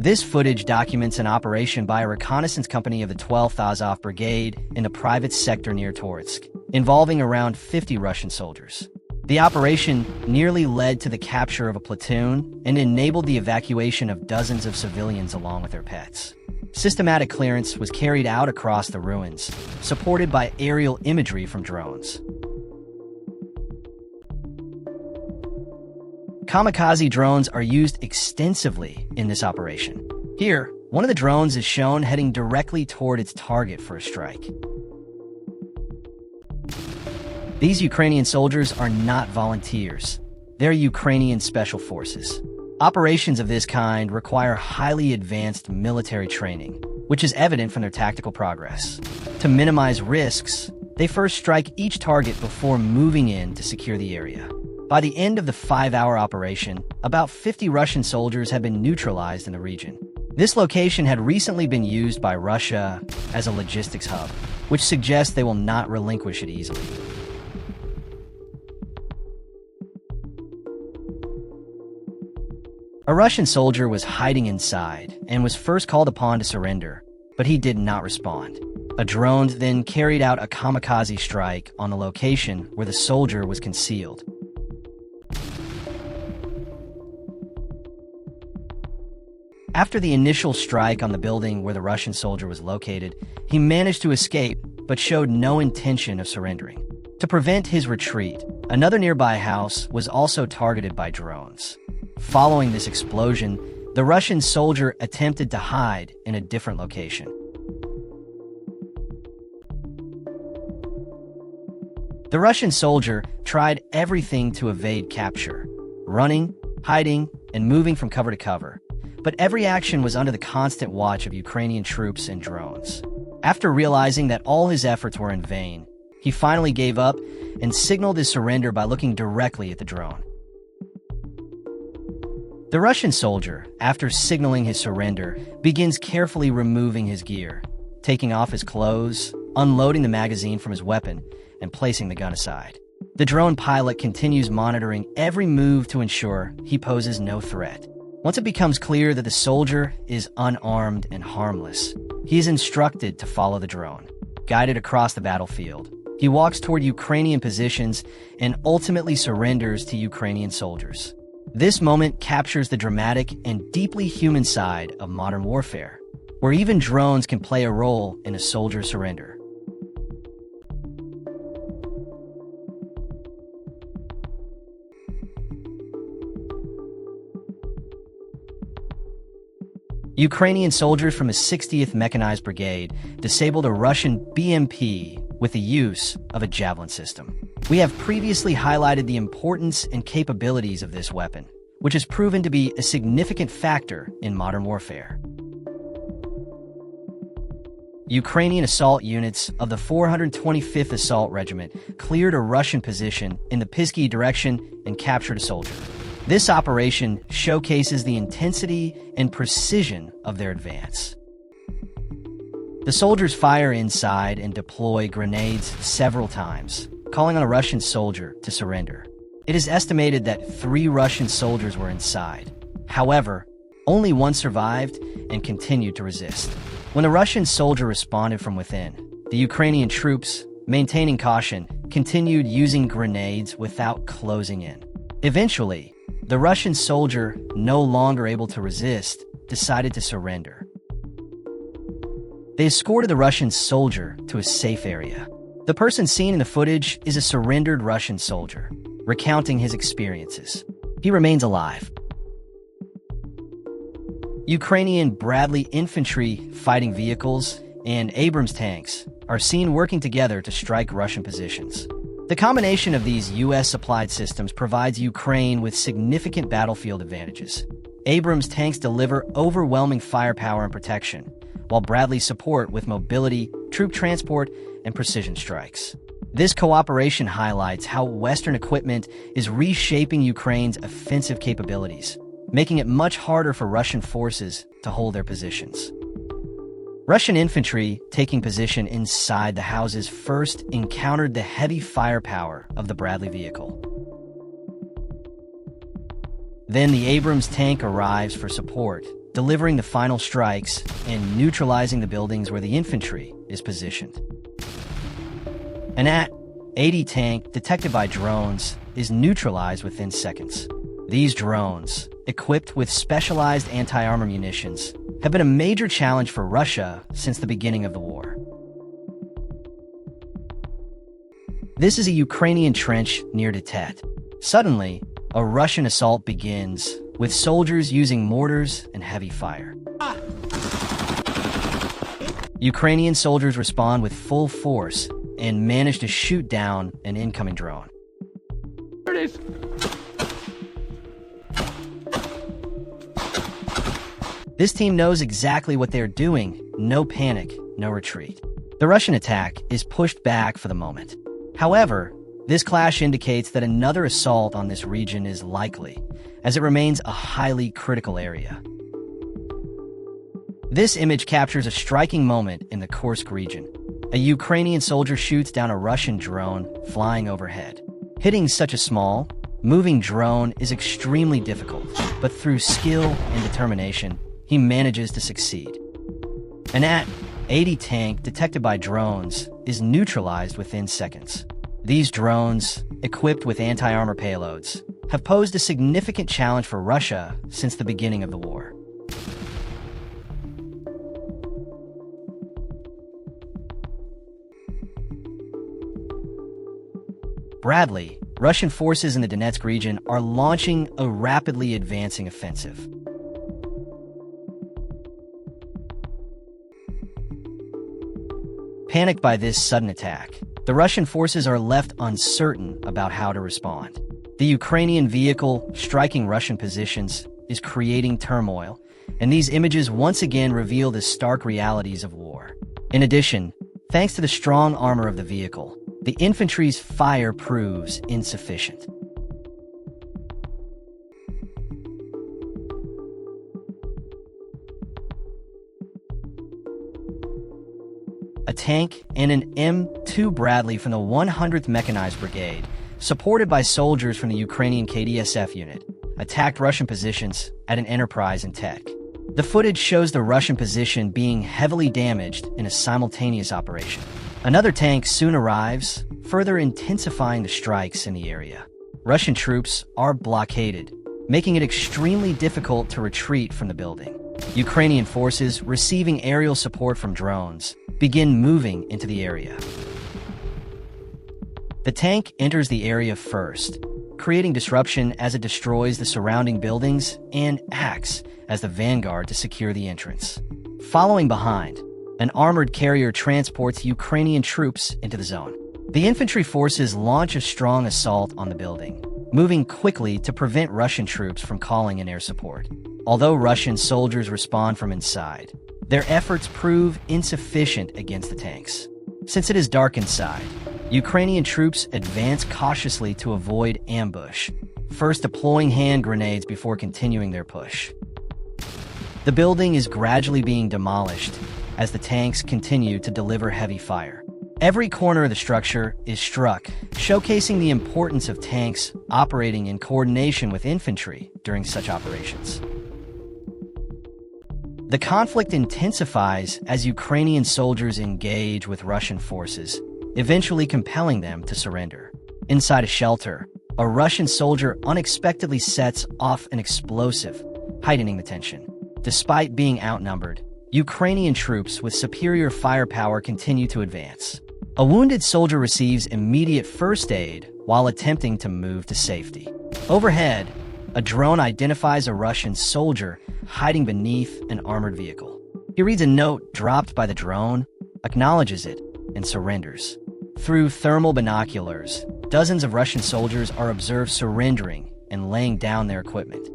This footage documents an operation by a reconnaissance company of the 12th Azov Brigade in the private sector near Toretsk, involving around 50 Russian soldiers. The operation nearly led to the capture of a platoon and enabled the evacuation of dozens of civilians along with their pets. Systematic clearance was carried out across the ruins, supported by aerial imagery from drones. Kamikaze drones are used extensively in this operation. Here, one of the drones is shown heading directly toward its target for a strike. These Ukrainian soldiers are not volunteers. They're Ukrainian special forces. Operations of this kind require highly advanced military training, which is evident from their tactical progress. To minimize risks, they first strike each target before moving in to secure the area. By the end of the 5-hour operation, about 50 Russian soldiers had been neutralized in the region. This location had recently been used by Russia as a logistics hub, which suggests they will not relinquish it easily. A Russian soldier was hiding inside and was first called upon to surrender, but he did not respond. A drone then carried out a kamikaze strike on the location where the soldier was concealed. After the initial strike on the building where the Russian soldier was located, he managed to escape but showed no intention of surrendering. To prevent his retreat, another nearby house was also targeted by drones. Following this explosion, the Russian soldier attempted to hide in a different location. The Russian soldier tried everything to evade capture, running, hiding, and moving from cover to cover. But every action was under the constant watch of Ukrainian troops and drones. After realizing that all his efforts were in vain, he finally gave up and signaled his surrender by looking directly at the drone. The Russian soldier, after signaling his surrender, begins carefully removing his gear, taking off his clothes, unloading the magazine from his weapon, and placing the gun aside. The drone pilot continues monitoring every move to ensure he poses no threat. Once it becomes clear that the soldier is unarmed and harmless, he is instructed to follow the drone. Guided across the battlefield, he walks toward Ukrainian positions and ultimately surrenders to Ukrainian soldiers. This moment captures the dramatic and deeply human side of modern warfare, where even drones can play a role in a soldier's surrender. Ukrainian soldiers from the 60th Mechanized Brigade disabled a Russian BMP with the use of a javelin system. We have previously highlighted the importance and capabilities of this weapon, which has proven to be a significant factor in modern warfare. Ukrainian assault units of the 425th Assault Regiment cleared a Russian position in the Pisky direction and captured a soldier. This operation showcases the intensity and precision of their advance. The soldiers fire inside and deploy grenades several times, calling on a Russian soldier to surrender. It is estimated that 3 Russian soldiers were inside. However, only one survived and continued to resist. When the Russian soldier responded from within, the Ukrainian troops, maintaining caution, continued using grenades without closing in. Eventually, the Russian soldier, no longer able to resist, decided to surrender. They escorted the Russian soldier to a safe area. The person seen in the footage is a surrendered Russian soldier, recounting his experiences. He remains alive. Ukrainian Bradley infantry fighting vehicles and Abrams tanks are seen working together to strike Russian positions. The combination of these U.S.-supplied systems provides Ukraine with significant battlefield advantages. Abrams tanks deliver overwhelming firepower and protection, while Bradley's support with mobility, troop transport, and precision strikes. This cooperation highlights how Western equipment is reshaping Ukraine's offensive capabilities, making it much harder for Russian forces to hold their positions. Russian infantry taking position inside the houses first encountered the heavy firepower of the Bradley vehicle. Then the Abrams tank arrives for support, delivering the final strikes and neutralizing the buildings where the infantry is positioned. An AT-80 tank detected by drones is neutralized within seconds. These drones, equipped with specialized anti-armor munitions, have been a major challenge for Russia since the beginning of the war. This is a Ukrainian trench near Tet. Suddenly, a Russian assault begins, with soldiers using mortars and heavy fire. Ukrainian soldiers respond with full force and manage to shoot down an incoming drone. There it is. This team knows exactly what they're doing. No panic, no retreat. The Russian attack is pushed back for the moment. However, this clash indicates that another assault on this region is likely, as it remains a highly critical area. This image captures a striking moment in the Kursk region. A Ukrainian soldier shoots down a Russian drone flying overhead. Hitting such a small, moving drone is extremely difficult, but through skill and determination, he manages to succeed. An AT-80 tank detected by drones is neutralized within seconds. These drones, equipped with anti-armor payloads, have posed a significant challenge for Russia since the beginning of the war. Bradley, Russian forces in the Donetsk region are launching a rapidly advancing offensive. Panicked by this sudden attack, the Russian forces are left uncertain about how to respond. The Ukrainian vehicle striking Russian positions is creating turmoil, and these images once again reveal the stark realities of war. In addition, thanks to the strong armor of the vehicle, the infantry's fire proves insufficient. A tank and an M2 Bradley from the 100th Mechanized Brigade, supported by soldiers from the Ukrainian KDSF unit, attacked Russian positions at an enterprise in Tet. The footage shows the Russian position being heavily damaged in a simultaneous operation. Another tank soon arrives, further intensifying the strikes in the area. Russian troops are blockaded, making it extremely difficult to retreat from the building. Ukrainian forces, receiving aerial support from drones, begin moving into the area. The tank enters the area first, creating disruption as it destroys the surrounding buildings and acts as the vanguard to secure the entrance. Following behind, an armored carrier transports Ukrainian troops into the zone. The infantry forces launch a strong assault on the building, moving quickly to prevent Russian troops from calling in air support. Although Russian soldiers respond from inside, their efforts prove insufficient against the tanks. Since it is dark inside, Ukrainian troops advance cautiously to avoid ambush, first deploying hand grenades before continuing their push. The building is gradually being demolished as the tanks continue to deliver heavy fire. Every corner of the structure is struck, showcasing the importance of tanks operating in coordination with infantry during such operations. The conflict intensifies as Ukrainian soldiers engage with Russian forces, eventually compelling them to surrender. Inside a shelter, a Russian soldier unexpectedly sets off an explosive, heightening the tension. Despite being outnumbered, Ukrainian troops with superior firepower continue to advance. A wounded soldier receives immediate first aid while attempting to move to safety. Overhead, a drone identifies a Russian soldier hiding beneath an armored vehicle. He reads a note dropped by the drone, acknowledges it, and surrenders. Through thermal binoculars, dozens of Russian soldiers are observed surrendering and laying down their equipment.